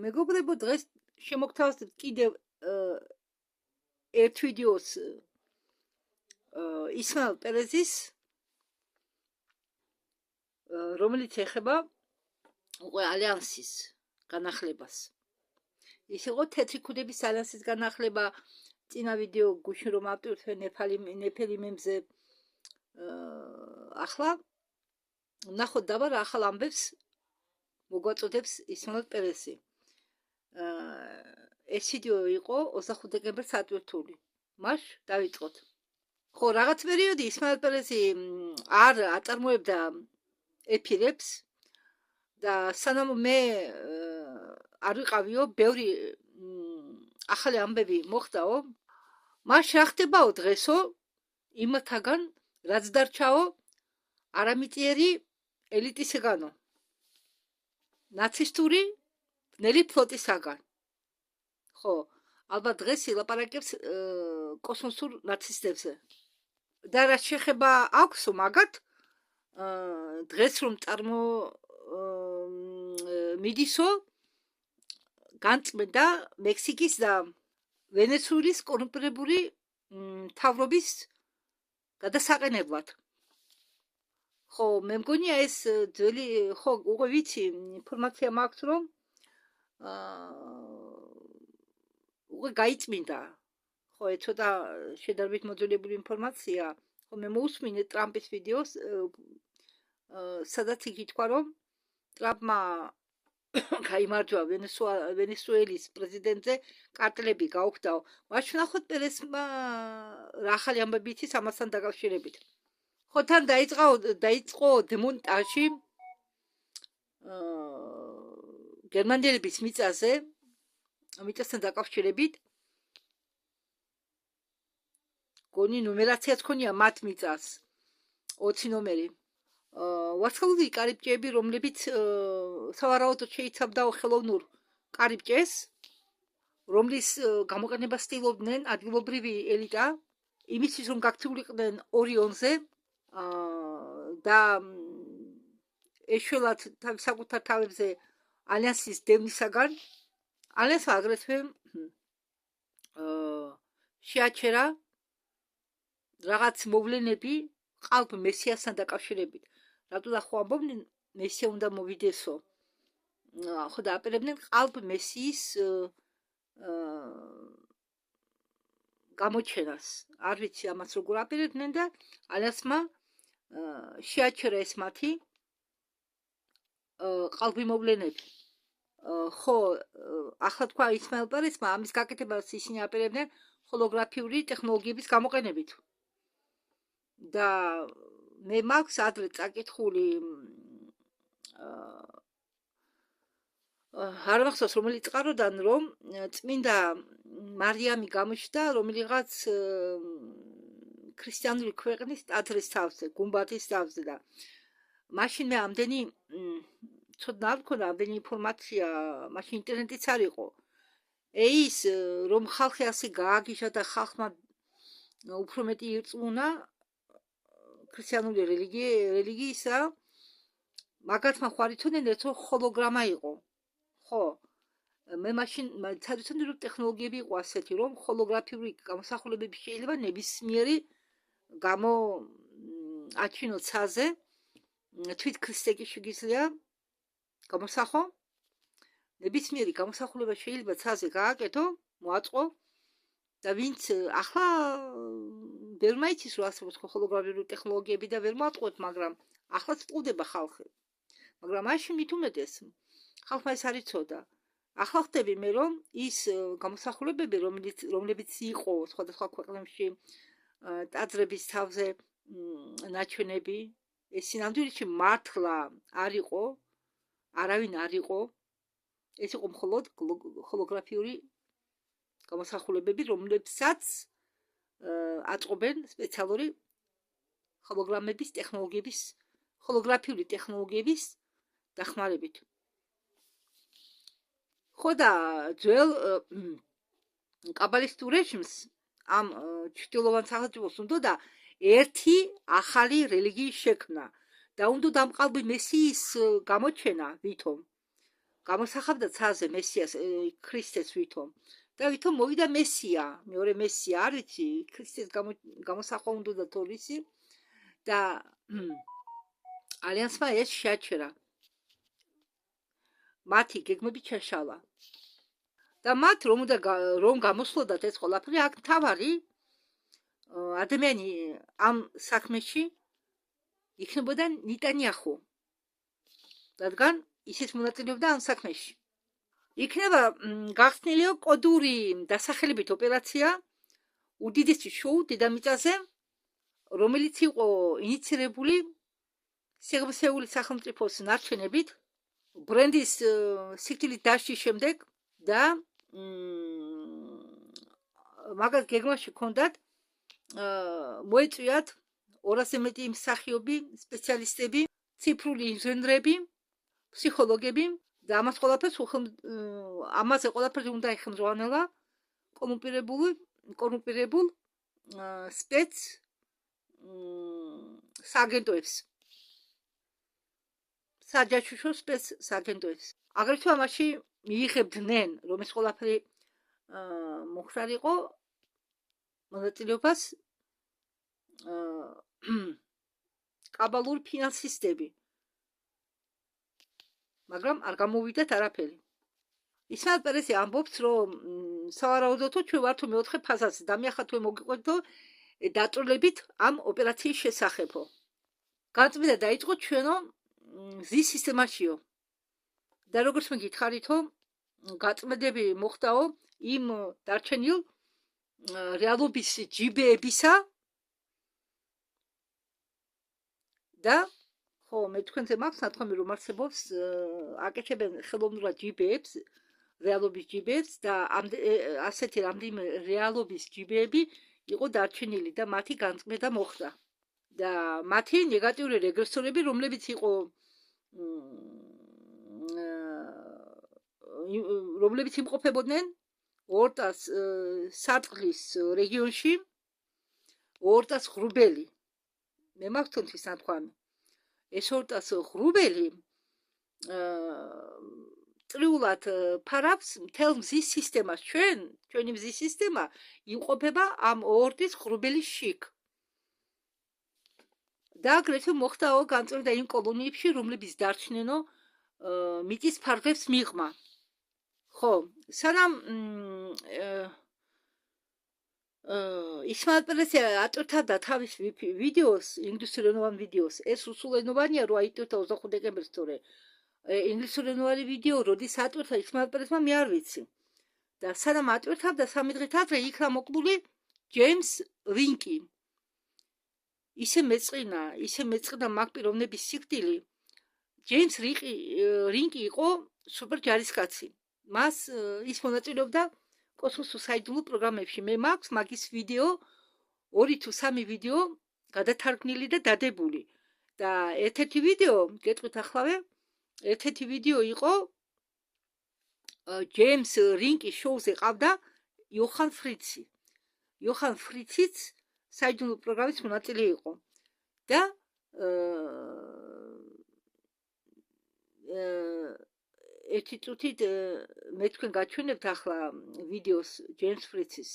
მეგობრებო, დღეს შემოგთავაზებთ კიდევ ერთ ვიდეოს ისმაილ პერეზის, რომელიც ეხება უკვე ალიანსის განახლებას. ის იყო თეთრი ქუდების ალიანსის განახლება. წინა ვიდეო გუშინ რომ ავტვირთვე ნეფელიმებზე. ახლა ნახოთ დაბა რა ახალ ამბებს მოგვაწოდებს ისმაილ პერეზი. ეს ვიდეო იყო 25 დეკემბერს ატვირთული. მაშ დავიწყოთ. ხო, რაღაც პერიოდი ისმაილ პერეზი არ აწარმოებდა ეფირებს და სანამ მე არ ვიყავიო, ბევრი ახალი ამბები მოხდაო. მაშ რა ხდებაო დღესო იმათაგან რაც დარჩაო არამიწიერი ელიტისგანო. ნაცისტური ბნელი ფლოტისაგან. ხო, ალბათ დღეს ილაპარაკებს კოსმოსურ ნაცისტებზე. და რა შეხება აქვს მაგათ დღეს რომ მიდისო განწმენდა მექსიკის და ვენესუელის კორუმპირებული მთავრობის გადასაყენებლად. ხო, მე მგონია ეს ძველი, ხო, უკვე ვიცი, ინფორმაცია მაქვს რომ უკვე გაიწმინდა. ხო, ცოტა შედარებით მოძველებული ინფორმაცია. ხო, მე მოусმინე ტრამპის ვიდეოს, სადაც იგი თქვა რომ ტრამპმა გაიმარჯვა ვენესუელის პრეზიდენტზე კარტელები გაუხდაო. მაშ ვნახოთ პერესმა რა ახალი ამბები იცის ამასთან დაკავშირებით. ხო, თან დაიწყო დემონტაჟი გერმანელების მიწასთან დაკავშირებით. გონი ნუმერაციაც ქონია მათ მიწას 20 ნომერი. ვარსკვლავური კარიბჭეები, რომლებიც სავარაუდოდ შეიცავდა ხელოვნურ კარიბჭეს, რომლის გამოყენება ცდილობდნენ ადგილობრივი ელიტა, იმისთვის რომ გაქცეულიყვნენ ორიონზე და ეშველათ საკუთარ თავებზე ალიანსის დევნისაგან. ალიანსმა აგრეთვე შეაჩერა რაღაც მოვლენები ყალბ მესიასთან დაკავშირებით. რატო და ხო ამბობდნენ მესია უნდა მოვიდესო. ხო, დააპირებდნენ ყალბ მესიის გამოჩენას. არ ვიცი ამას როგორ აპირებდნენ და ალიანსმა შეაჩერა ეს მათი ყალბი მოვლენები. ხო, ახლა თქვა ისმაილ პერესმა ამის გაკეთებას ისინი აპირებდნენ ჰოლოგრაფიული ტექნოლოგიების გამოყენებით. და მე მაქვს ადრე წაკითხული არ მახსოვს რომელი წყაროდან რომ წმინდა მარიამი გამოჩნდა რომელიღაც ქრისტიანული ქვეყნის ტაძრის თავზე, გუმბათის თავზე და მაშინ მე ამდენი ცოდნა არ მქონდა, ამდენი ინფორმაცია მაშინ ინტერნეტიც არ იყო. ის რომ ხალხი ასე გააგიშა და ხალხმა უფრო მეტი ირწმუნა ქრისტიანული რელიგიისა, მაგათმა ხوارითოდნენ ერთ ჰოლოგრამა იყო. ხო, მე მაშინ ცადვიცოდი რომ ტექნოლოგიები იყო ასეთი რომ ჰოლოგრაფიული გამოსახულებები შეიძლება ნებისმიერი აჩინოთ ცაზე, თვით ქრისტე კი შეგიძლია გამოსახო, ნებისმიერი გამოსახულება შეიძლება ცაზე გააკეთო, მოაწყო და ვინც ახლა ვერ მაიცის რომ არსებობს ჰოლოგრაფიული ტექნოლოგიები და ვერ მოატყუეთ, მაგრამ ახლაც წყვდება ხალხი. მაგრამ მაშინ მით უმეტეს ხალხმა ეს არ იცოდა. ახლა ხდები მე რომ ის გამოსახულებები რომლებიც იყო სხვადასხვა ქვეყნებში ტაძრების თავზე ნაჩვენები, ეს სინამდვილეში მართლა არ იყო, არავინ არ იყო. ეს იყო მხოლოდ ჰოლოგრაფიული გამოსახულებები, რომლებსაც აწყობენ სპეციალური ჰოლოგრაფიული ტექნოლოგიების დახმარებით. ხო და ძველ კაბალისტურ რეჟიმს ამ ჩრდილოვან სახელმწიფოს უნდა ერთი ახალი რელიგიის შექმნა და უნდა დამყალბი მესიის გამოჩენა ვითომ. გამოსახავდა ცაზე მესიას, ქრისტეს ვითომ. და ვითომ მოვიდა მესია, მეორე მესია, არ ვიცი, ქრისტეს გამოსახვა უნდა თუ ვიცი და ალიანსმა ეს შეაჩერა. მათი გეგმები ჩაშალა. და მათ რომ გამოსვლოდათ ეს ყველაფერი, აქ მთავარი ადამიანი ამ საქმეში იქნებოდა ნეტანიაჰუ. რადგან ისიც მონაწილეობდა ამ საქმეში. იქნება გახსნილიო კოდური დასახელებით ოპერაცია უდიდესი შოუ დედამიწაზე, რომელიც იყო ინიცირებული სიღრმისეული სახელმწიფოს ნარჩენებით, ბრენდის სიკვდილით დასჯის შემდეგ და მაგას გეგმაში ჰქონდათ მოეწვიათ 200-ზე მეტი მსახიობი, სპეციალისტები, ციფრული ინჟინრები, ფსიქოლოგები და ამაზე ყველაფერს უნდა ეხმძღვანელა კორუმპირებულ სპეც სააგენტოებს. საჯაშუშო სპეც სააგენტოებს. აგრეთვე ამაში მიიღებდნენ, რომ ეს ყველაფერი მოხდარიყო მონაწილეობას კაბალური ფინანსისტები. მაგრამ არ გამოვიდათ არაფერი. ისმაილ პერესი ამბობს, რომ სავარაუდოდ ჩვენ ვართ მეოთხე ფაზაზე და მე ახლა თუ მოგიყვეთო დაწვრილებით ამ ოპერაციის შესახებო. განწმენდა დაიწყო ჩვენო მზის სისტემაშიო. და როგორც მე გითხარითო, გაწმენდები მოხდაო იმ დარჩენილ რეალობის ჯიბეებისა და ხო, მე თქვენზე მაქვს ნათქვამი, რომ არსებობს აკეთებენ ხელოვნურად ჯიბეებს, რეალობის ჯიბეებს და ასეთი რამდენიმე რეალობის ჯიბეები იყო დარჩენილი და მათი განწმენდა მოხდა. და მათი ნეგატიური რეგრესორები, რომლებიც იყო რომლებიც იმყოფებოდნენ ორტას სარტყლის რეგიონში, ორტას ღრუბელი. მე მაქვს თუნთის ნათქვამი. ეს ორტას ღრუბელი წრიულად ფარავს მთელ მზის სისტემას. ჩვენი მზის სისტემა იმყოფება ამ ორტის ღრუბელის შიგ. და აგრეთვე მოხდაო განწმენდა იმ კოლონიებში, რომლებიც დარჩნენო მიწის ფარგლებს მიღმა. ხო, სანამ ისმაილ პერესი ატვირთავდა თავის ვიდეოს, ინგლისურენოვან ვიდეოს, ეს რუსულენოვანია, რო აიტვირთა 25 დეკემბერს თორე ინგლისურენოვანი ვიდეო, როდის ატვირთა ისმაილ პერესმა, მე არ ვიცი. და სანამ ატვირთავდა 3 დღით ადრე იქნა მოკლული ჯეიმს რინკი. ისე მეწყინა მაგ პიროვნების სიკვდილი. ჯეიმს რინკი იყო სუპერ ჯარისკაცი. მას ის მონაწილეობდა კოსმოსურ საიდუმლო პროგრამებში. მე მაქვს მაგის ვიდეო, 2 თუ 3 ვიდეო გადათარგმნილი და დადებული. და ერთ-ერთი ვიდეო, გეტყვითახლავე, ერთ-ერთი ვიდეო იყო ჯეიმს რინკის შოუზე ყავდა იოჰან ფრიცი. იოჰან ფრიციც საიდუმლო პროგრამის მონაწილე იყო. და ერთი წუთით მე თქვენ გაჩვენებთ ახლა ვიდეოს ჯეიმს ფრიცის.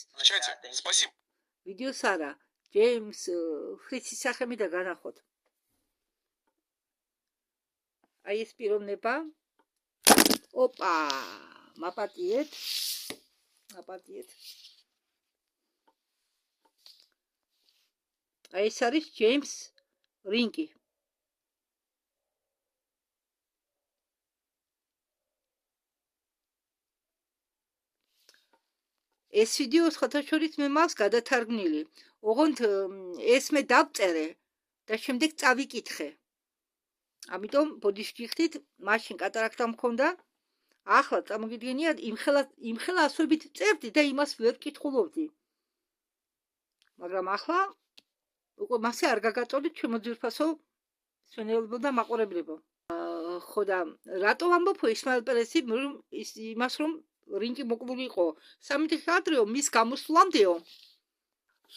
ვიდეოს არა, ჯეიმს ფრიცის სახელმი და განახოთ. აი ეს პიროვნება. ოპა, მაპატიეთ. აი ეს არის ჯეიმს რინკი. ეს ვიდეო სხვათა შორის მე მაქვს გადათარგმნილი. ოღონდ ეს მე დავწერე და შემდეგ წავიკითხე. ამიტომ ბოდიშგიხდით, მაშინ კატარაქტა მქონდა. ახლა წარმოგიდგენიათ, იმხელა ასოებით წერდი და იმას ვერ კითხულობდი. მაგრამ ახლა უკვე მასე არ გაგაწოდით ჩემო ძვირფასო სვენელებო და მაყურებლებო. ხო და რატო ამბობ ისმაილ პერესი იმას, რომ რინკი მოკლული იყო 3 დღით ადრეო მის გამოსვლამდეო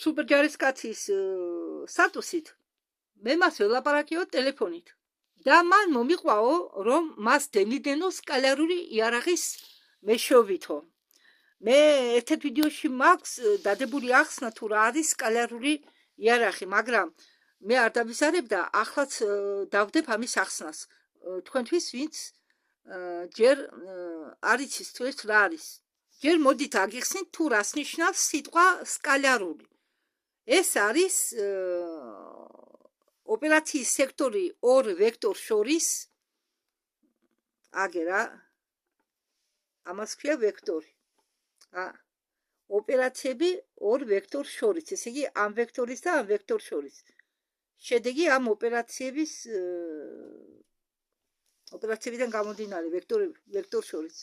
სუპერჯარისკაცის სტატუსით მე მას ველაპარაკიო ტელეფონით და მან მომიყვაო, რომ მას დემიდენო სკალარული იარაღის მეშვეობითო. მე ერთ-ერთ ვიდეოში მაქვს დადებული ახსნა თუ რა არის სკალარული იარაღი, მაგრამ მე არ დავიზარებ და ახლაც დავდებ ამის ახსნას თქვენთვის, ვინც ჯერ არ იცის თუ ეს რა არის. ჯერ მოდით აგიხსნით თუ რას ნიშნავს სიტყვა სკალარული. ეს არის ოპერაციის სექტორი ორ ვექტორ შორის, აგერა ამას ქვია ვექტორი. ოპერაციები ორ ვექტორ შორის, ესე იგი ამ ვექტორის და ამ ვექტორ შორის. შედეგი ამ ოპერაციებიდან გამომდინარე ვექტორ შორის,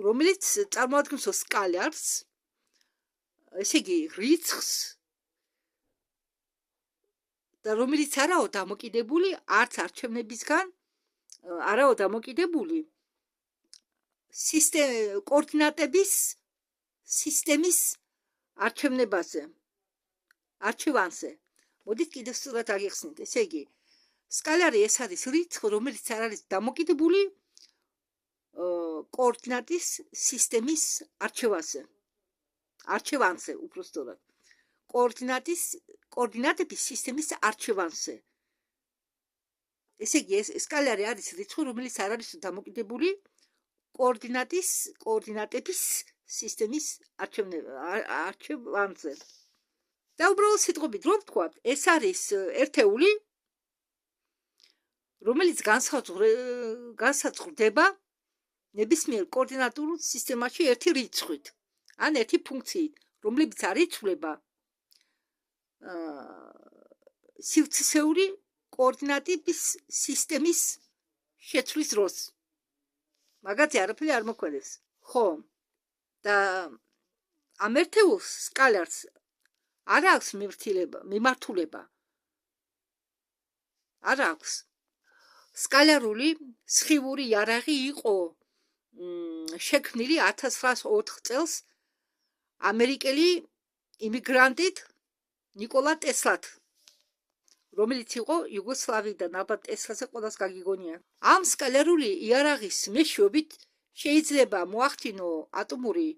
რომელიც წარმოადგენს სკალარს, ესე იგი რიცხვს და რომელიც არაო დამოკიდებული არც არჩევნებისგან, არაო დამოკიდებული კოორდინატების სისტემის არჩევანზე. მოდით კიდევ სწორად აგიხსნით, ესე იგი სკალარი ეს არის რიცხვი, რომელიც არ არის დამოკიდებული კოორდინატის სისტემის არჩევანზე, უпростоრად. კოორდინატების სისტემის არჩევანზე. ესე იგი ეს სკალარი არის რიცხვი, რომელიც არ არის დამოკიდებული კოორდინატების სისტემის არჩევანზე. და უბრალოდ სიტყვებით რომ ვთქვათ, ეს არის ერთეული, რომელიც განსაზღვრდება ნებისმიერ კოორდინატულ სისტემაში ერთი რიცხვით, ან ერთი ფუნქციით, რომლებიც არ იცვლება სივრცისეული კოორდინატების სისტემის შეცვლის დროს. მაგათი არაფერი არ მოქმედებს. ხო, და ამ ერთეულს სკალარს არ აქვს მიმართულება. არ აქვს. სკალარული სხივური იარაღი იყო შექმნილი 1904 წელს ამერიკელი იმიგრანტით ნიკოლა ტესლად, რომელიც იყო იუგოსლავიიდან, ალბათ ტესლაზე ყველას გაგიგონია. ამ სკალარული იარაღის მეშვეობით შეიძლება მოახდინო ატომური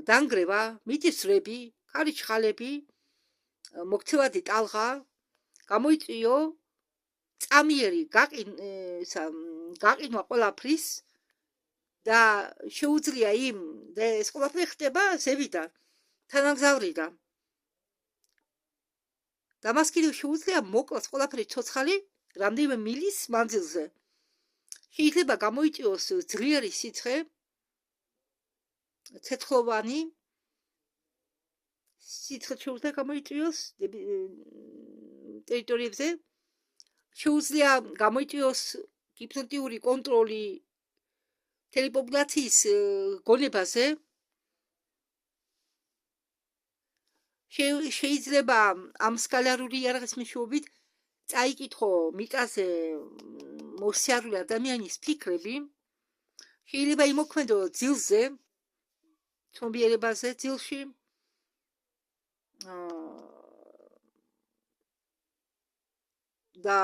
დანგრევა, მიწისძვრები, ქარიშხალები, მოქცევადი ტალღა, გამოიწვიო წამიერი გაყინვა ყველაფრის და შეუძლია და ეს ყველაფერი ხდება ზევიდან, თანამგზავრიდან. და მას კიდევ შეუძლია მოკლას ყველაფერი ცოცხალი რამდენიმე მილის მანძილზე. შეიძლება გამოიწვიოს ძლიერი სიცხე, ცეცხლოვანი სიცხე შეუძლია გამოიწვიოს ტერიტორიებზე, შეუძლია გამოიწვიოს ჰიპნოტიური კონტროლი მთელი პოპულაციის გონებაზე, შეიძლება ამ სკალარული იარაღის მეშვეობით წაიკითხო მიწაზე მოსიარული ადამიანის ფიქრები, შეიძლება იმოქმედო ძილზე, ცნობიერებაზე ძილში, და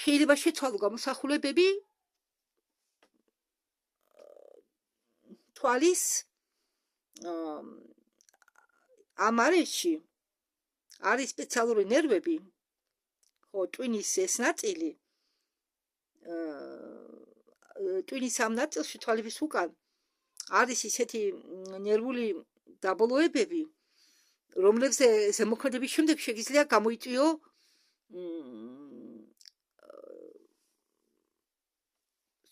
შეიძლება შეცვალო გამოსახულებები თვალის ამ არეში არის სპეციალური ნერვები, ხო, ტვინის ეს ნაწილი, ტვინის ამ ნაწილში თვალების უკან არის ისეთი ნერვული დაბოლოებები, რომლებზე ზემოქმედების შემდეგ შეიძლება გამოიწვიო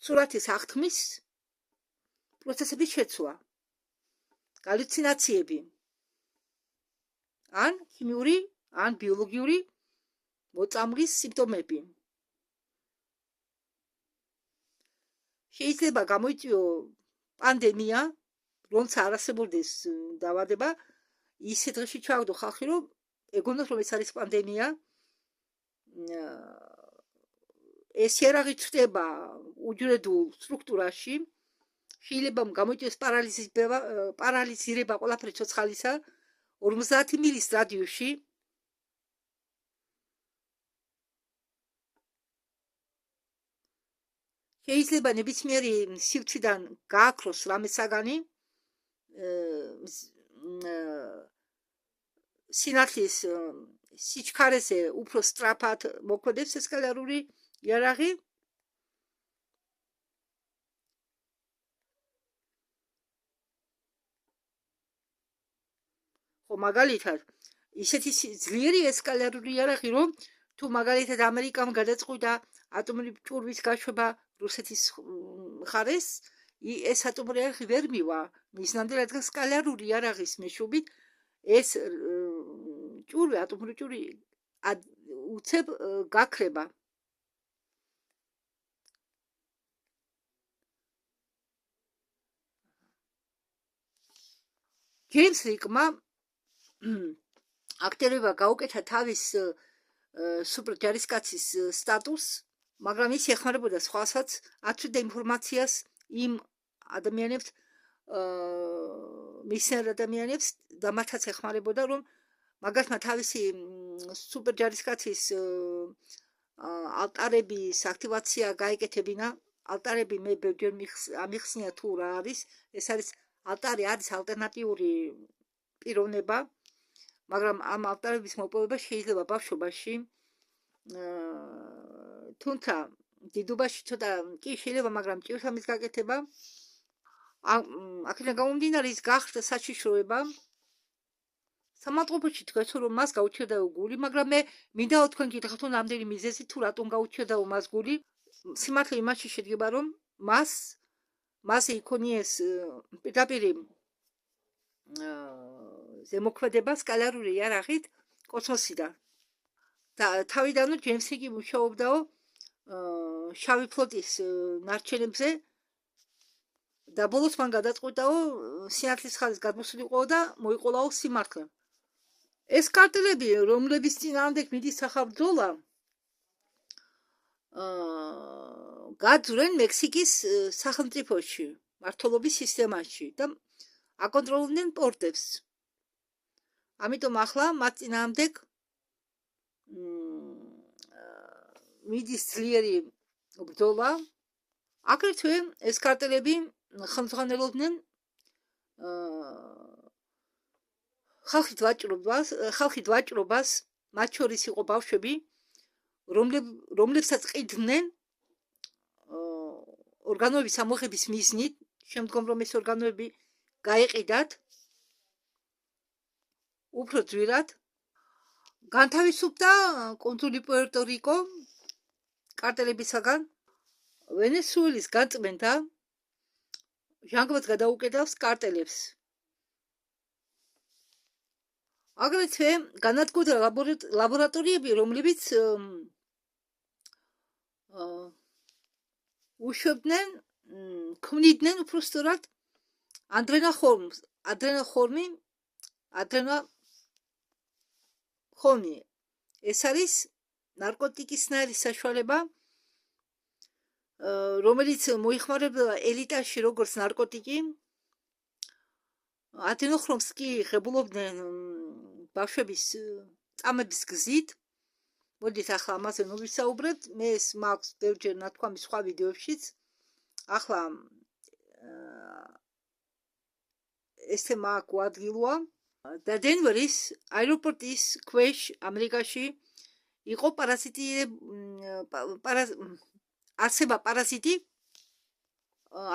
სურათის აღთქმის პროცესების შეცვლა, галлюცინაციები, ან ქიმიური, ან ბიოლოგიური მოწამვლის სიმპტომები. შეიძლება გამოიწვიო პანდემია, როცა არ არსებობდეს დაავადება, ისე დღეში ჩავაგდო ხალხი, რომ ეგონოს, რომ ეს არის პანდემია. ეს იარაღი ჩნდება უჯრედულ სტრუქტურაში, შეიძლება გამოიწვიოს პარალიზირება ყველაფერი ცოცხალისა 50 მილის რადიუსში. შეიძლება ნებისმიერი სივრციდან გააქროს რამე საგანი სინათლის სიჩქარეზე უფრო სწრაფად მოქმედებს ეს სკალარული იარაღი. ხო მაგალითად ისეთი ძლიერი ეს სკალარული იარაღი, რომ თუ მაგალითად ამერიკამ გადაწყვიტა ატომური ჭურვის გაშვება რუსეთის მხარეს, ეს ატომური იარაღი ვერ მივა მიზნამდე, რადგან სკალარული იარაღის მეშვეობით ეს ჭურვი, ატომური ჭურვი უცებ გაქრება. ჯეიმს რიკმა აქტიურობა გაუკეთა თავის სუპერჯარისკაცის სტატუსს, მაგრამ ის ეხმარებოდა სხვასაც, აწვდიდა ინფორმაციას იმ ადამიანებს, მისნერ ადამიანებს და მათაც ეხმარებოდა, რომ მაგათმა თავისი სუპერჯარისკაცის ალტარების აქტივაცია გაეკეთებინა. ალტარები მე ბევრჯერ ამიხსნია თუ რა არის, ეს არის ალტარი არის ალტერნატიული პიროვნება, მაგრამ ამ ალტარების მოპოვება შეიძლება ბავშვობაში, თუმცა დიდობაში ცოტა კი შეიძლება, მაგრამ ჭირს ამის გაკეთება. აქედან გამომდინარე ის გახდა საშიშროება. სამართლობაში თქვენს რომ მას გაუჩერდაო გული, მაგრამ მე მინდა თქვენ გითხრათ რომ რამდენი მიზეზი თუ რატომ გაუჩერდაო მას გული. სიმართლე იმაში შედგება რომ მასზე იქონიეს პირდაპირი ზემოქმედება სკალარული იარაღით კოსმოსიდან. თავიდანვე ჯეიმს რიკი მუშაობდაო შავი ფლოტის ნარჩენებზე და ბოლოს მან გადაწყვიტაო სინათლის ხაზის გადმოსულიყო და მოიყოლაო სიმართლე. ეს კარტელები, რომლების წინააღმდეგ მიდის სახალხო გაძვრენ მექსიკის სახელმწიფოში, მმართველობის სისტემაში და აკონტროლებდნენ პორტებს. ამიტომ ახლა მათ წინააღმდეგ მიდის ძლიერი ბრძოლა. აგრეთვე ეს კარტელები ხელმძღვანელობდნენ ხალხით ვაჭრობას, მათ შორის იყო ბავშვები, რომლებსაც ყიდნენ ორგანოების ამოღების მიზნით, შემდგომ რომ ეს ორგანოები გაეყიდათ უფრო ძვირად. განთავისუფლდა კუნძული პუერტო-რიკო კარტელებისაგან. ვენესუელის გაწმენდა ჟანგბადს გადაუკეთავს კარტელებს. აგრეთვე განადგურდა ლაბორატორიები, რომლებიც უშვებდნენ, ქმნიდნენ უფრო სწორად ადრენოხორმი. ეს არის ნარკოტიკისნაირი საშუალება, რომელიც მოიხმარებოდა ელიტაში როგორც ნარკოტიკი. ადრენოხრომს კი ღებულობდნენ ბავშვების წამების გზით. მოდით ახლა ამაზე ნოვისაუბრებთ. მე ეს მაქვს ბევრჯერ ნათქვამი სხვა ვიდეოებშიც. ახლა ეს თემა გვადგილოა და დენვერის აეროპორტის ქვეშ ამერიკაში იყო არსება პარაზიტი,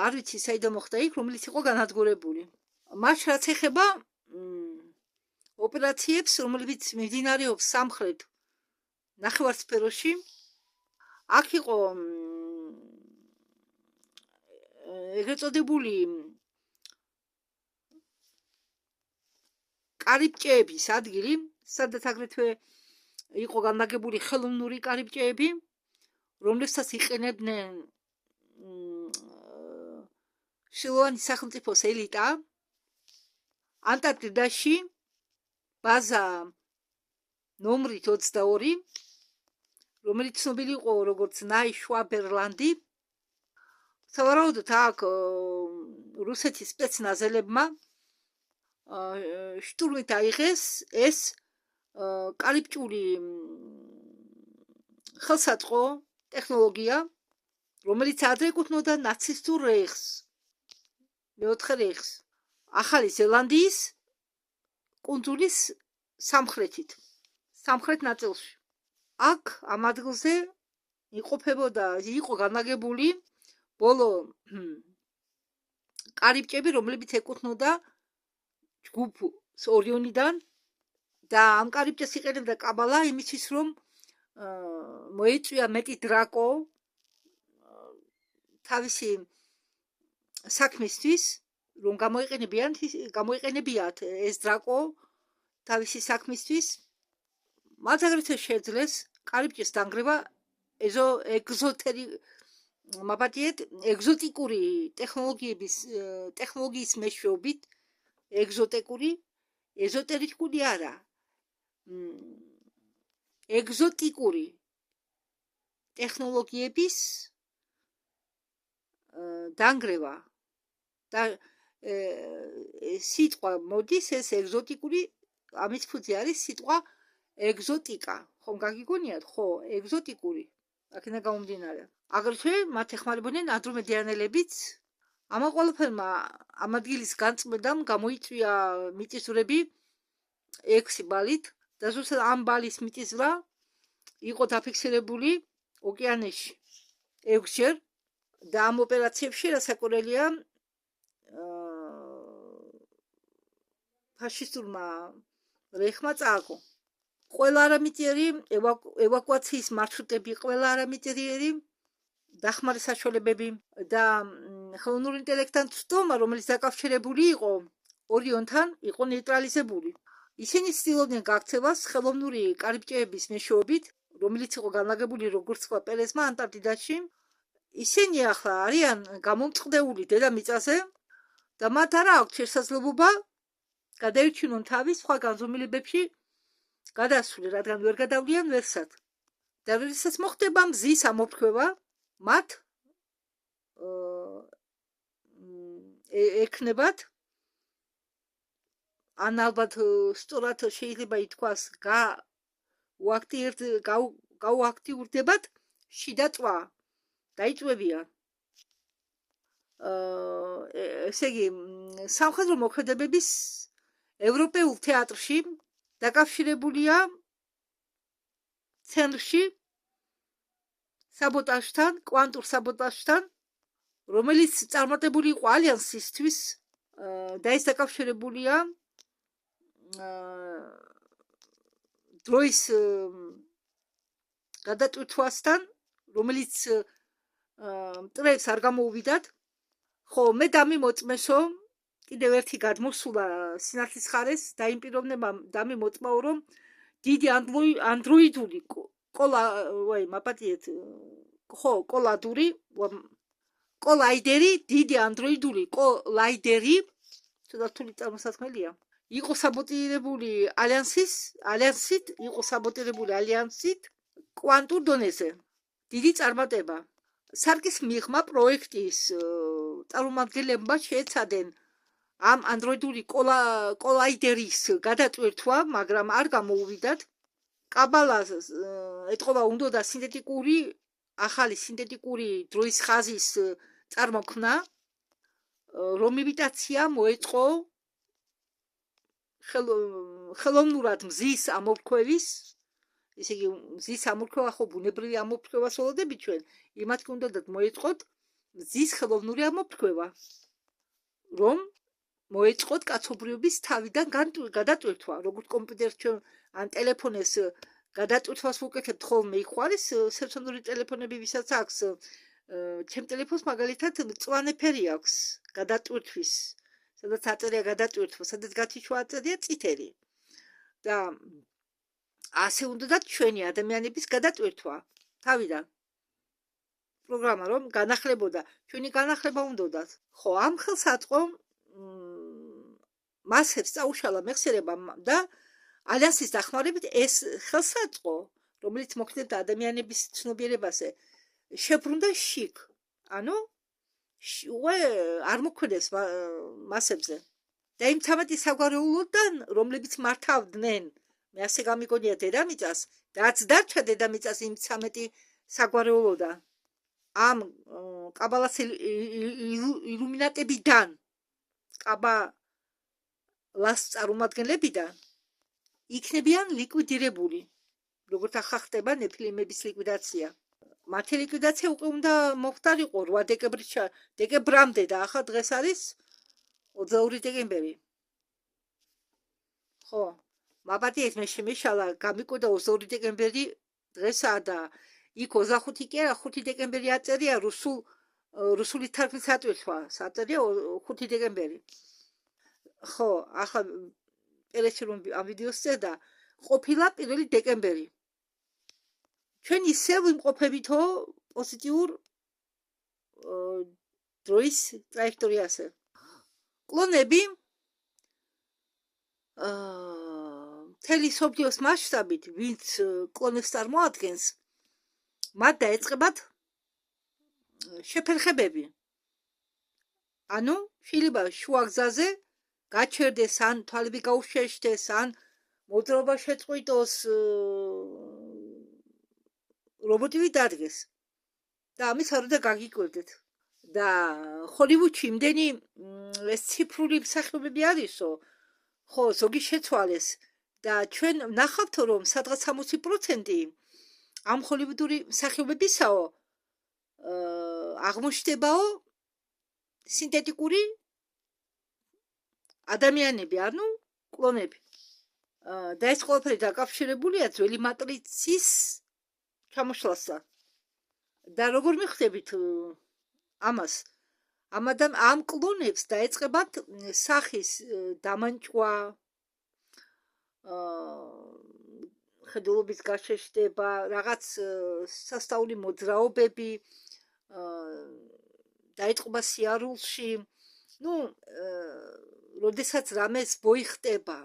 არ ვიცი საიდან მოხდა იქ, რომელიც იყო განადგურებული. მას რაც ეხება ოპერაციებს, რომლებიც მიმდინარეობს სამხრეთ ნახევარსფეროში, აქ იყო ეგრეთ წოდებული კარიბჭეების ადგილი, სადაც აგრეთვე იყო განლაგებული ხელოვნური კარიბჭეები, რომლებსაც იყენებდნენ შილოვანის სახელმწიფოს ელიტა. ანტარქტიდაში ბაზა ნომრით 22, რომელიც ცნობილი იყო როგორც ნაი-შვაბერლანდი. სავარაუდოდ აქ რუსეთის სპეცნაზელებმა შტურმით აიღეს ეს კარიბჭული ხელსაწყო ტექნოლოგია, რომელიც ადრე ეკუთვნოდა ნაცისტურ რეიხს, მეოთხე რეიხს, ახალი ზელანდიის კუნძულის სამხრეთით, სამხრეთ ნაწილში. აქ ამ ადგილზე იყო განლაგებული ბოლო კარიბჭები, რომლებიც ეკუთვნოდა ჯგუფ ორიონიდან და ამ კარიბჭეს იყენებდა კაბალა იმისთვის, რომ მოეწვია მეტი დრაკო თავისი საქმისთვის, რომ გამოიყენებიათ ეს დრაკო თავისი საქმისთვის, მათ აგრეთვე შეძლეს კარიბჭის დანგრევა ეგზოტიკური ტექნოლოგიის მეშვეობით, ეზოტერიკური არა, ეგზოტიკური ტექნოლოგიების დანგრევა და სიტყვა მოდის ეს ეგზოტიკური, ამის ფუძე არის სიტყვა ეგზოტიკა, ხომ გაგიგონიათ, ხო, ეგზოტიკური, აქედან გამომდინარე. აგრეთვე მათ ეხმარებოდნენ ადრომედიანელებიც. ამ ყველაფერმა ამ ადგილის განწმენდამ გამოიწვია მიწისძვრები 6 ბალით და ზუსტად ამ ბალის მიწისძვრა იყო დაფიქსირებული ოკეანეში 6-ჯერ და ამ ოპერაციებში რასაკვირველია ფაშისტურმა რეიხმა წააგო. ყველა არამიწიერი ევაკუაციის მარშრუტები, ყველა არამიწიერი დახმარის საშუალებები და ხელოვნური ინტელექტთან ცდომა, რომელიც დაკავშირებული იყო ორიონთან, იყო ნეიტრალიზებული. ისინი ცდილობდნენ გაქცევას ხელოვნური კარიბჭეების მეშვეობით, რომელიც იყო განლაგებული როგორც თქვა პერესმა ანტარქტიდაში. ისინი ახლა არიან გამომწყდეული დედამიწაზე და მათ არა აქვთ შესაძლებლობა გადაირჩინონ თავის სხვა განზომილებებში გადასული, რადგან ვერ გადავლიან ვერსად. და როდესაც მოხდება მზის ამოფრქვევა, მათ ექნებათ, ან ალბათ სწორად შეიძლება ითქვას, გაუაქტიურდებათ შიდა წვა, დაიწვევიან. ესე იგი, სამხედრო მოქმედებების ევროპეულ თეატრში დაკავშირებულია ცენტრში საბოტაჟთან, კვანტურ საბოტაჟთან, რომელიც წარმატებული იყო ალიანსისთვის და ეს დაკავშირებულია დროის გადატვირთვასთან, რომელიც მტრებს არ გამოუვიდათ. ხო, მე დამიმოწმესო, კიდევ ერთი გადმოსულა სინათლის ხარეს და იმ პიროვნებამ დამიმოწმაო, რომ დიდი ანდროიდული კოლაიდერი, დიდი ანდროიდული კოლაიდერი, ცოტა რთული წარმოსათქმელია, იყო საბოტირებული ალიანსით კვანტურ დონეზე. დიდი წარმატება. სარკის მიღმა პროექტის წარმომადგენლებმა შეეცადნენ ამ ანდროიდული კოლაიდერის გადატვირთვა, მაგრამ არ გამოუვიდათ. კაბალას ეთყობა უნდოდა ახალი სინთეტიკური დროის ხაზის წარმოქმნა, რომ იმიტაცია მოეწყო ხელოვნურად მზის ამოფრქვევის, ესე იგი მზის ამოფრქვევა ხო ბუნებრივი ამოფრქვევას ველოდებით ჩვენ, იმათ კი უნდათ მოეწყოთ მზის ხელოვნური ამოფრქვევა, რომ მოეწყოთ კაცობრიობის თავიდან გადატვირთვა, როგორც კომპიუტერს ჩვენ ან ტელეფონს გადატვირთვას ვუკეთებთ ხოლმე, იქ არის სეცოდური ტელეფონები, ვისაც აქვს, ჩემ ტელეფონს მაგალითად მწვანე ფერი აქვს გადატვირთვის, სადაც აწერია გადატვირთვა, სადაც გათიშვა აწერია წითელი. და ასე უნდათ ჩვენი ადამიანების გადატვირთვა თავიდან. პროგრამა რომ განახლებოდა, ჩვენი განახლება უნდათ. ხო, ამ ხელსაწყო მასებს წაუშალა მეხსიერება და ალიანსის დახმარებით ეს ხელსაწყო, რომელიც მოქმედებდა ადამიანების ცნობიერებაზე, შებრუნდა შიგ. ანუ არ მოქმედებს მასებზე. და იმ 13 საგვარეულოდან, რომლებიც მართავდნენ, მე ასე გამიგონია დედამიწას, რაც დარჩა დედამიწას იმ 13 საგვარეულოდან. ამ კაბალას ილუმინატებიდან, კაბალას წარმომადგენლებიდან იქნებიან ლიკვიდირებული, როგორც ახლა ხდება ნეფილიმების ლიკვიდაცია. მათი ლიკვიდაცია უკვე უნდა მოხდარიყო 8 დეკემბრამდე და ახლა დღეს არის 22 დეკემბერი. ხო, მაპატიეთ მე შემეშალა, გამიკვირდა 22 დეკემბერი დღესაა და იქ 25 კი არა 5 დეკემბერი აწერია რუსული თარგმნის ატვირთვა, აწერია 5 დეკემბერი. ხო, ახლა პერეში რომ ამ ვიდეოს წერდა, ყოფილა 1 დეკემბერი. ჩვენ ისევ ვიმყოფებითო პოზიტიურ დროის ტრაექტორიაზე. კლონები მთელი მსოფლიოს მასშტაბით, ვინც კლონებს წარმოადგენს, მათ დაეწყებათ შეფერხებები. ანუ შეიძლება შუა გზაზე გაჩერდეს, ან თვალები გაუშეშდეს, ან მოძრაობა შეწყვიტოს, რობოტივი დადგეს. და ამის არ უნდა გაგიკვირდეთ. და ჰოლივუდში იმდენი ეს ციფრული მსახიობები არისო, ხო, ზოგი შეცვალეს და ჩვენ ვნახავთ, რომ სადღაც 60% ამ ჰოლივუდური მსახიობებისაო აღმოჩნდებაო სინთეტიკური ადამიანები, ანუ კლონები. და ეს ყველაფერი დაკავშირებულია ძველი მატრიცის ჩამოშლასთან. და როგორ მიხვდებით ამას? ამ კლონებს დაეწყებათ სახის დამანჭვა, ხედულობის გაშეშდება, რაღაც სასწაული მოძრაობები, დაიწყება სიარულში. ნუ, როდესაც რამეს ბოი ხდება,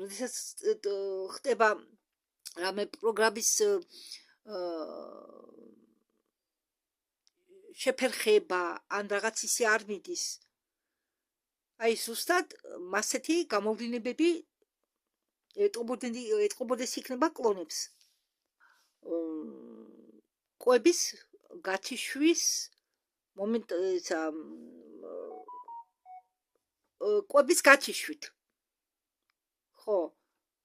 როდესაც ხდება რამე პროგრამის შეფერხება, ან რაღაც ისე არ მიდის. აი ზუსტად მასეთი გამოვლინებები ეტყობოდეს იქნება კლონებს. კვების გათიშვის მომენტისა კვების გათიშვით. ხო,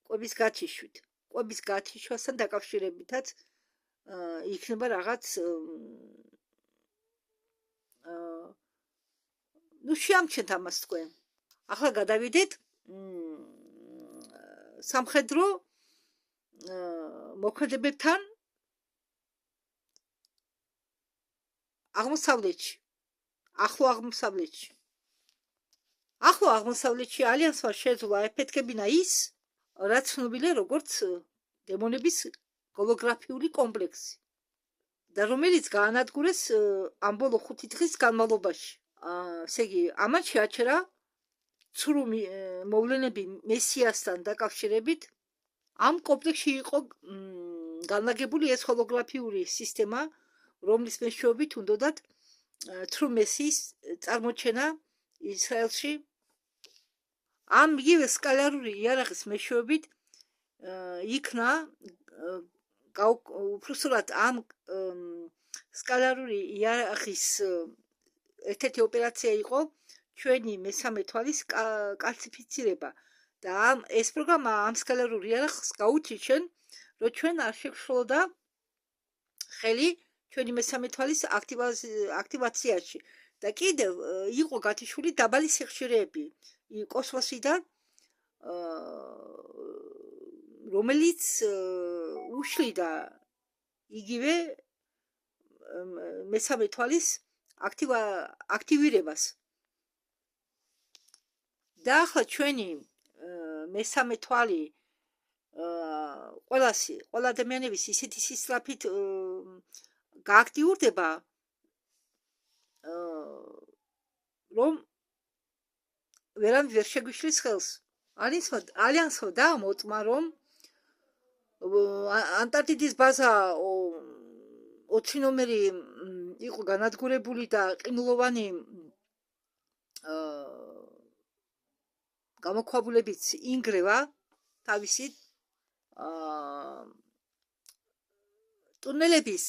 კვების გათიშვით. კვების გათიშვასთან დაკავშირებითაც იქნება რაღაც ნუ შეამჩნევთ ამას თქვენ. ახლა გადავიდეთ სამხედრო მოქმედებებთან აღმოსავლეთში. ახლო აღმოსავლეთში. ახლო აღმოსავლეთში ალიანსმა შეძლო აეფეთქებინა ის, რაც ცნობილია როგორც დემონების ჰოლოგრაფიული კომპლექსი და რომელიც გაანადგურეს ამ ბოლო 5 დღის განმავლობაში. ესე იგი, ამან შეაჩერა ცრუ მოვლენები მესიასთან დაკავშირებით. ამ კომპლექსში იყო განლაგებული ეს ჰოლოგრაფიული სისტემა, რომლის მეშვეობით უნდათ ცრუ მესიის წარმოჩენა ისრაელში. ამ იგივე სკალარული იარაღის მეშვეობით იქნა უბრალოდ ამ სკალარული იარაღის ერთ-ერთი ოპერაცია იყო ჩვენი მესამე თვალის კალციფიცირება და ეს პროგრამა ამ სკალარულ იარაღს გაუთიშენ, რომ ჩვენ არ შეგვშლოდა ხელი ჩვენი მესამე თვალის აქტივაციაში და კიდევ იყო გათიშული დაბალი სიხშირეები კოსმოსიდან, რომელიც უშლიდა იგივე მესამე თვალის აქტივირებას. და ახლა ჩვენი მესამე თვალი ყველა ადამიანების ისეთი სისწრაფით გააქტიურდება, რომ ვერანაირად ვერ შეგვიშლის ხელს. ალიანსმა დაამოწმა, რომ ანტარქტიდის ბაზა 20 ნომერი იყო განადგურებული და ყინულოვანი გამოქვაბულებიც ინგრევა თავისით. ტუნელების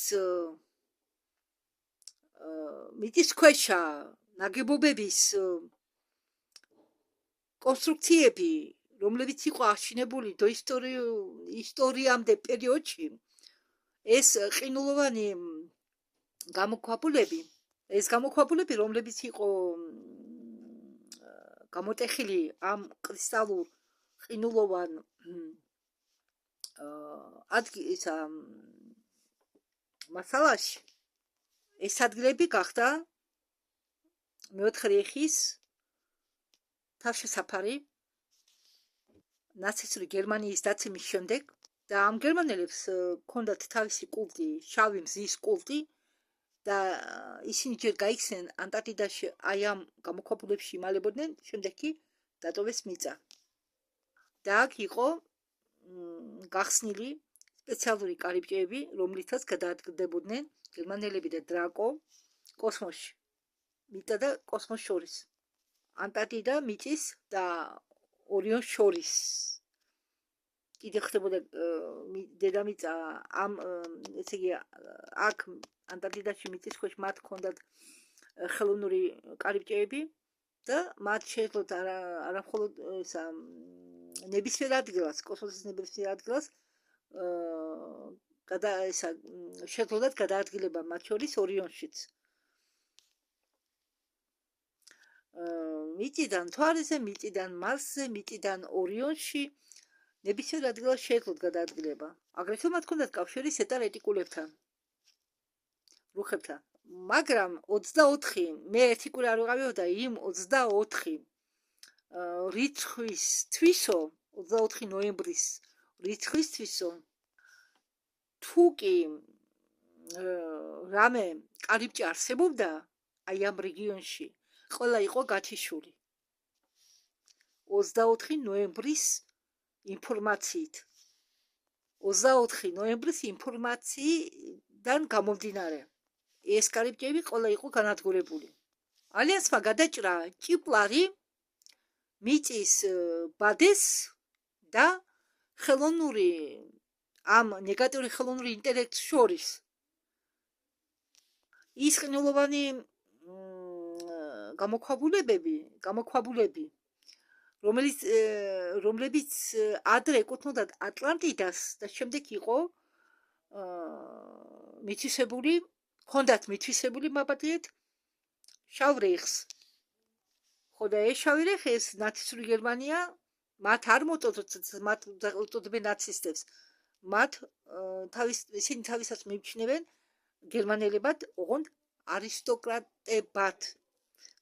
მიწისქვეშა ნაგებობების კონსტრუქციები, რომლებიც იყო აშენებული ისტორიამდე პერიოდში, ეს ყინულოვანი გამოქვაბულები, რომლებიც იყო გამოტეხილი ამ კრისტალურ ყინულოვან მასალაში, ეს ადგილები გახდა მეოთხე რეიხის თავშესაფარი ნაცისტური გერმანიის დაცემის შემდეგ და ამ გერმანელებს ჰქონდათ თავისი კულტი, შავი მზის კულტი და ისინი ჯერ გაიქცნენ ანტარქტიდაში აი ამ გამოქვაბულებში იმალებოდნენ, შემდეგ კი დატოვეს მიწა. და აქ იყო გახსნილი სპეციალური კარიბჭეები, რომლითაც გადაადგდებოდნენ გერმანელები და დრაკო კოსმოსში, მიწა და კოსმოს შორის, ანტარქტიდა მიწის და ორიონს შორის. კიდე ხდებოდა დედამიწა ამ ესე იგი აქ ანტარქტიდაში მიწის ქვეშ მათ ჰქონდათ ხელოვნური კარიბჭეები და მათ შეეძლოთ არა მხოლოდ ესა ნებისმიერ ადგილას, კოსმოსის ნებისმიერ ადგილას შეეძლოთ გადაადგილება მათ შორის ორიონშიც. მიწიდან მთვარეზე, მიწიდან მარსზე, მიწიდან ორიონში ნებისმიერ ადგილას შეეძლოთ გადაადგილება. აგრეთვე მათ ჰქონდათ კავშირი სეტა რეტიკულებთან, რუხებთან. მაგრამ 24 მე ერთი კვირა არ ვიყავიოდა იმ 24 რიცხვის თვისო, 24 ნოემბრის რიცხვის თვისო, თუ კი რამე კარიბჭე არსებობდა აი ამ რეგიონში, ყველა იყო გათიშული. 24 ნოემბრის ინფორმაციით. 24 ნოემბრის ინფორმაციიდან გამომდინარე. ეს კარიბჭეები ყველა იყო განადგურებული. ალიანსმა გადაჭრა ჭიპლარი მიწის ბადეს და ხელოვნური ამ ნეგატიური ხელოვნური ინტელექტს შორის. ის ყინულოვანი გამოქვაბულები, რომლებიც ადრე ეკუთვნოდათ ატლანტიდას და შემდეგ იყო ჰქონდათ მითვისებული მაბადიეთ შავ რეიხს. ხო და ეს შავი რეიხი, ეს ნაცისტური გერმანია, მათ არ მათ უწოდებენ ნაცისტებს. ისინი თავისაც მიიჩნევენ გერმანელებად, ოღონდ არისტოკრატებად.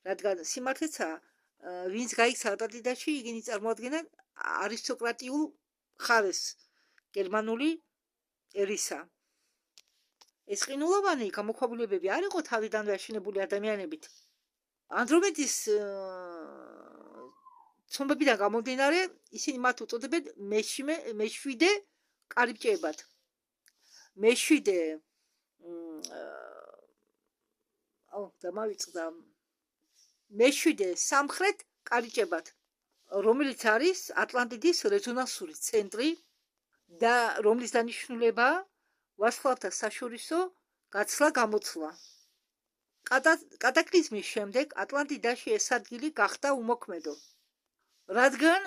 რადგან სიმართლეცაა, ვინც გაიქცა ანტარქტიდაში, იგინი წარმოადგენენ არისტოკრატიულ ხარეს გერმანული ერისა. ეს ყინულოვანი გამოქვაბულებები არ იყო თავიდანვე აშენებული ადამიანებით. ანდრომედის ცნობებიდან გამომდინარე, ისინი მათ უწოდებენ მეშვიდე კარიბჭეებად. მეშვიდე სამხრეთ კარიბჭეებად, რომელიც არის ატლანტიდის რეზონანსური ცენტრი და რომლის დანიშნულებაა ვარსკვლავთა საშორისო გაცვლა-გამოცვლა. კატაკლიზმის შემდეგ ატლანტიდაში ეს ადგილი გახდა უმოქმედო, რადგან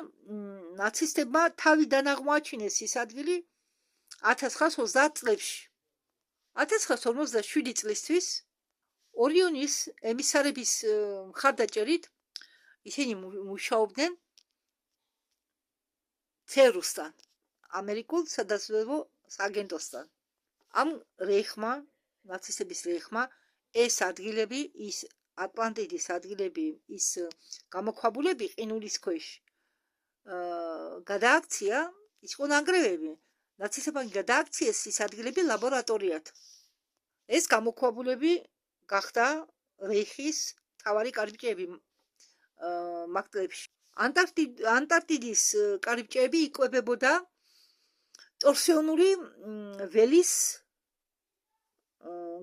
ნაცისტებმა თავიდან აღმოაჩინეს ეს ადგილი 1930 წლებში. 1957 წლისთვის ორიონის ემისარების მხარდაჭერით ისინი მუშაობდნენ ცერუსთან, ამერიკულ სადაზვერვო სააგენტოსთან. ამ რეიხმა, ნაცისტების რეიხმა, ეს ადგილები, ის ატლანტიდის ადგილები, ის გამოქვაბულები ყინულის ქვეშ გადააქცია, ის იყო ნანგრევები. ნაცისტებმა გადააქციეს ის ადგილები ლაბორატორიად. ეს გამოქვაბულები გახდა რეიხის მთავარი კარიბჭეები მაგდლებში. ანტარქტიდის კარიბჭეები იკვებებოდა ტორსიონული ველის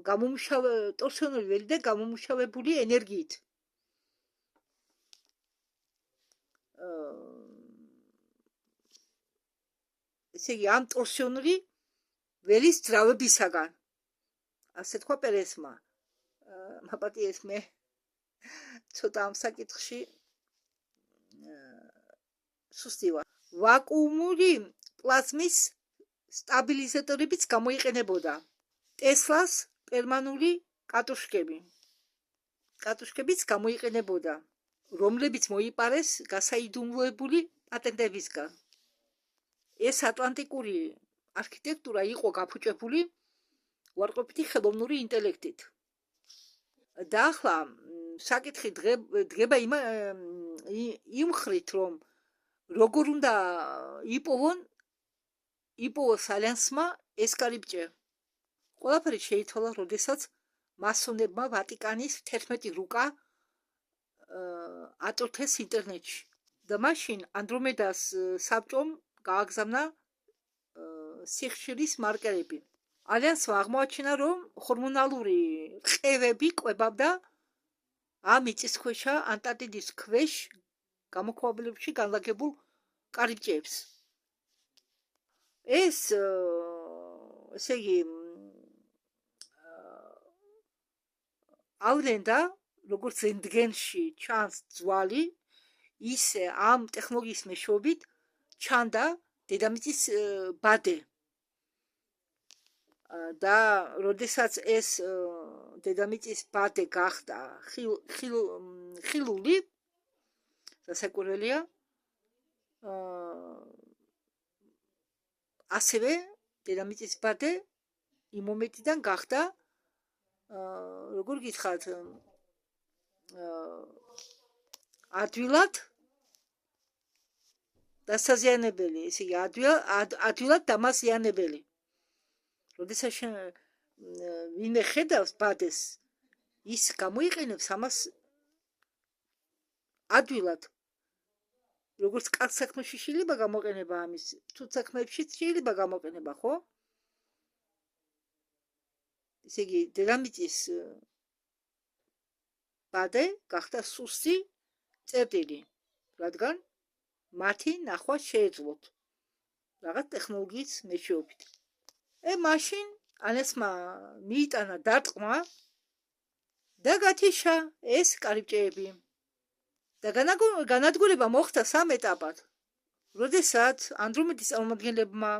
ტორსიონული ველი და გამომუშავებული ენერგიით. ესე იგი, ამ ტორსიონული ველის ძრავებისაგან, ასე თქვა პერესმა, მაპატიეს მე ცოტა ამ საკითხში სუსტი ვარ. ვაკუუმური პლაზმის სტაბილიზატორებიც გამოიყენებოდა. ტესლას პერმანული კატუშკებიც გამოიყენებოდა, რომლებიც მოიპარეს გასაიდუმლოებული პატენტებისგან. ეს ატლანტიკური არქიტექტურა იყო გაფუჭებული უარყოფითი ხელოვნური ინტელექტით. და ახლა საკითხი დგება იმ ხრით, რომ როგორ უნდა იპოვოს ალიანსმა ეს კარიბჭე. ყველაფერი შეიცვალა, როდესაც მასონებმა ვატიკანის 11 რუკა აწვრთეს ინტერნეტში. და მაშინ ანდრომედას საბჭომ გააგზავნა სიხშირის მარკერები. ალიანსმა აღმოაჩინა, რომ ჰორმონალური ყევები კვებავდა ამ მიწისქვეშა ანტარქტიდის ქვეშ გამოქვაბულებში განლაგებულ კარიბჭეებს. ეს ესე იგიავლენდა, როგორც რენტგენში ჩანს ძვალი, ისე ამ ტექნოლოგიის მეშვეობით ჩანდა დედამიწის ბადე. და როდესაც ეს დედამიწის ბადე გახდა ხილული, დასაკვირველია, ასევე დედამიწის ბადე იმ მომენტიდან გახდა როგორ გითხრათ, ადვილად დასაზიანებელი, ესე იგი ადვილად დამაზიანებელი. როდესაც ვინმე ხედავს ბადეს, ის გამოიყენებს ამას ადვილად. როგორც კარგ საქმეში შეიძლება გამოყენება ამის, თუ საქმეებში შეიძლება გამოყენება, ხო? ესე იგი, დედამიწის ბადე გახდა სუსტი წერტილი, რადგან მათი ნახვა შეეძლოთ რაღაც ტექნოლოგიის მეშვეობით. მაშინ ალიანსმა მიიტანა დარტყმა და გათიშა ეს კარიბჭეები. და განადგურება მოხდა 3 ეტაპად. როდესაც ანდრომედის წარმომადგენლებმა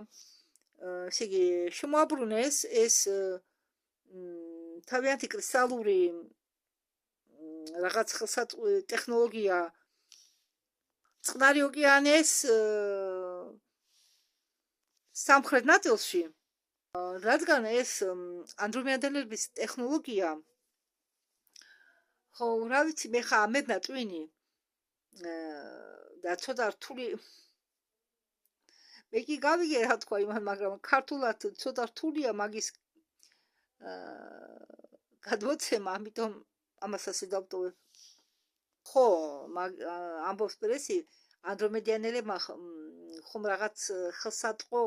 ესე იგი შემოაბრუნეს ეს თავიანთი კრისტალური რაღაც ტექნოლოგია წყნარი ოკეანის სამხრეთ ნაწილში, რადგან ეს ანდრომედელების ტექნოლოგია, ხო, რა ვიცი, მე ხა ამებნა ტვინი და ცოტა რთული, მე კი გავიგე რა თქვა იმან, მაგრამ ქართულად ცოტა რთულია მაგის გადმოცემა, ამიტომ ამას ასე დავტოვებ. ხო, ამბობს პრესი, ანდრომედიანელებმა ხომ რაღაც ხელსაწყო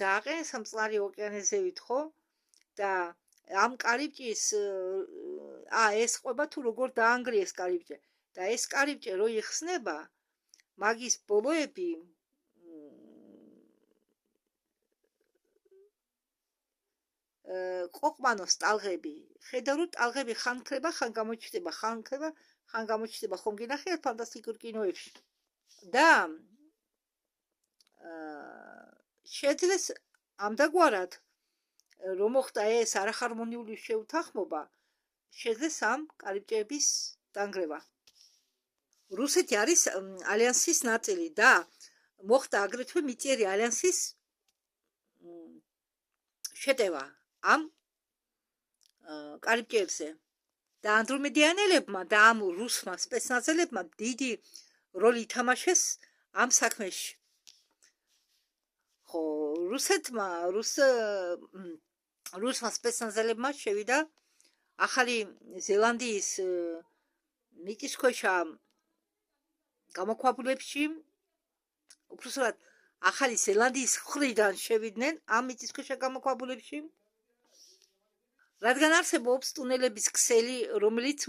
დააყენეს ამ წყნარი ოკეანეզევით, ხო? და ამ კარიბჭის ეს ყვება თუ როგორ დაანგრიეს კარიბჭე. და ეს კარიბჭე რო იხსნება, მაგის ბოლოები ყოყმანოს ტალღები, ხედავ რომ ტალღები ხან ქრება, ხან გამოჩნდება, ხომ გინახეთ ფანტასტიკურ კინოებში. და შეძლეს ამდაგვარად, რომ მოხდა ეს არახარმონიული შეუთანხმობა, შეძლეს ამ კარიბჭეების დანგრევა. რუსეთი არის ალიანსის ნაწილი და მოხდა აგრეთვე მიწიერი ალიანსის შეტევა ამ კარიბჭეებზე. და ანდრომედიანელებმა და ამ რუსმა სპეცნაზელებმა დიდი როლი ითამაშეს ამ საქმეში. ხო, რუსმა სპეცნაზელებმა შევიდა ახალი ზელანდიის მიწისქვეშა გამოქვაბულებში, უпроსტად ახალი ზელანდიის მხრიდან შევიდნენ ამ მიწისქვეშა გამოქვაბულებში, რადგან არსებობს ტუნელების ქსელი, რომელიც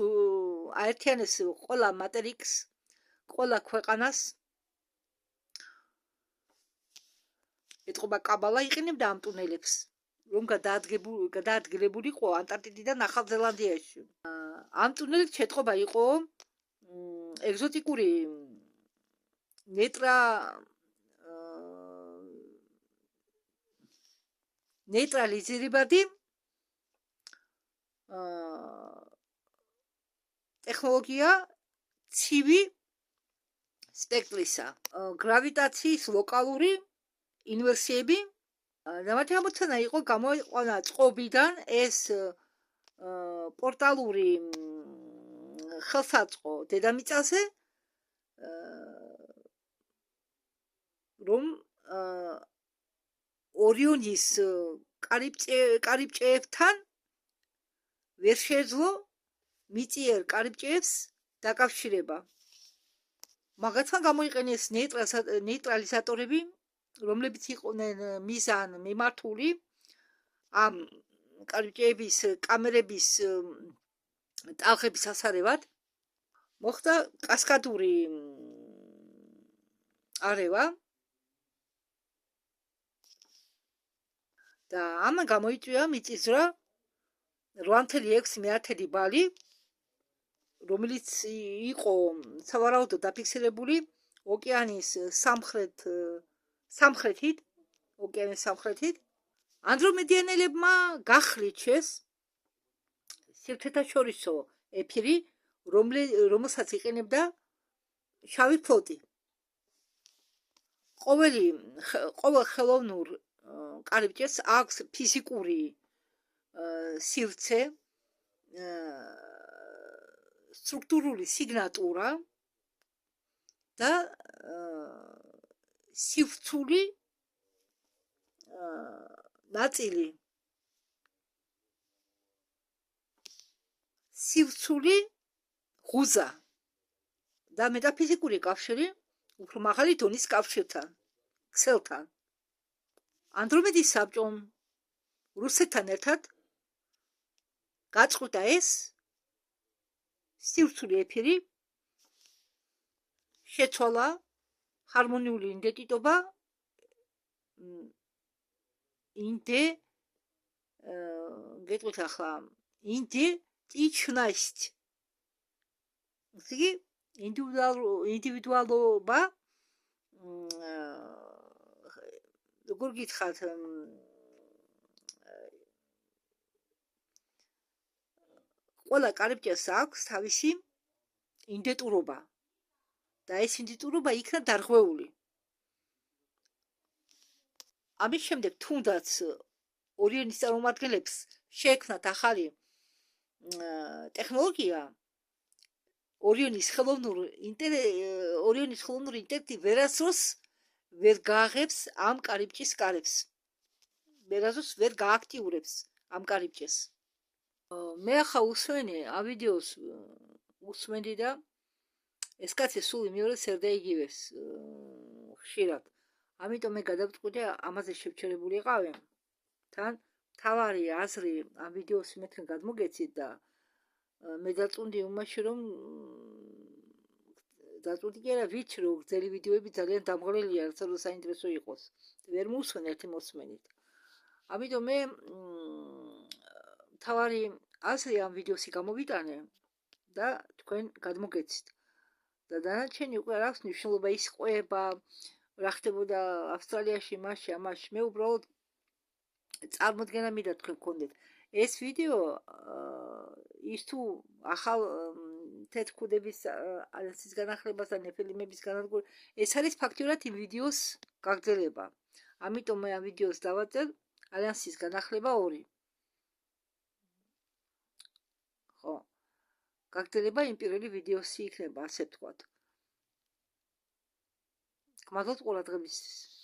აერთიანებს ყველა მატერიკს, ყველა ქვეყანას. ეტყობა კაბალა იყენებდა ამ ტუნელებს, რომ გადაადგილებულიყო ანტარქტიდიდან ახალ ზელანდიაში. ამ ტუნელით შეტყობა იყო ეგზოტიკური ნეიტრალიზირებადი ტექნოლოგია ცივი სპექტრისა, გრავიტაციის ლოკალური ინვერსიები. მათი ამოცანა იყო გამოიყვანა წყობიდან ეს პორტალური ხელსაწყო დედამიწაზე, რომ ორიონის კარიბჭეებთან ვერ შეეძლო მიწიერ კარიბჭეებს დაკავშირება. მაგათგან გამოიყენეს ნეიტრალიზატორები, რომლებიც იყვნენ მიზან მიმართული ამ კარიბჭეების კამერების ტალღების ასარევად. მოხდა კასკადური არევა და ამან გამოიწვია მიწისძვრა 8.6 ბალი, რომელიც იყო სავარაუდოდ დაფიქსირებული ოკეანის სამხრეთით. ანდრომედიანელებმა გახლიჩეს საერთაშორისო ეფირი, რომელსაც იყენებდა შავი ფლოტი. ყოველ ხელოვნურ კარიბჭეს აქვს ფიზიკური სივრცე, სტრუქტურული სიგნატურა და სივრცული ნაწილი. სივრცული ღუზა და მეტაფიზიკური კავშირი უფრო მაღალი დონის კავშირთან, ქსელთან. ანდრომედის საბჭომ რუსეთთან ერთად გაწყვიტა ეს სივრცული ეფირი შეცვალა ჰარმონიული იდენტიტობა გეტყვით ახლა იდენტичность. იგი ინდივიდუალობა, როგორ გითხრათ, ყველა კარიბჭეს აქვს თავისი იდენტურობა და ეს იდენტურობა იქნა დარღვეული. ამის შემდეგ თუნდაც ორიონის წარმომადგენლებს შეექმნათ ახალი ტექნოლოგია, ორიონის ხელოვნური ინტელექტი ვერასდროს ვერ გააღებს ამ კარიბჭის კარებს. ვერასდროს ვერ გააქტიურებს ამ კარიბჭეს. მე ახლა უსვენი ამ ვიდეოს უსვენდი და ეს კაცი სულ იმეორებს ერთ და იგივეს ხშირად. ამიტომ მე გადავწყვიტე ამაზე შევჩერებული იყავი. თან თავარი აზრი ამ ვიდეოს მეთქენ გადმოგეცით და მე დაწუნდი იმაში, რომ დაწუნდი კი არა, ვიცი რომ გრძელი ვიდეოები ძალიან დამღლელია, რათა რომ საინტერესო იყოს. ვერ მოусვენ ერთი მოსმენით. ამიტომ მე თავარი აზრი ამ ვიდეოსი გამოვიტანე და თქვენ გადმოგეცით. და დანარჩენი უკვე არ აქვს მნიშვნელობა ის ყვება, რა ხდებოდა ავსტრალიაში, ამაში. მე უბრალოდ წარმოდგენა მინდა თქვენ გქონდეთ. ეს ვიდეო ის თუ ახალ თეთრქუდების ალიანსის განახლებას და ნეფილიმების განადგურებას, ეს არის ფაქტიურად იმ ვიდეოს გაგრძელება. ამიტომ მე ამ ვიდეოს დავაწერ ალიანსის განახლება 2. ხო, გაგრძელება იმ პირველი ვიდეოსი იქნება, ასე ვთქვათ. გმადლობთ ყურადღებისთვის.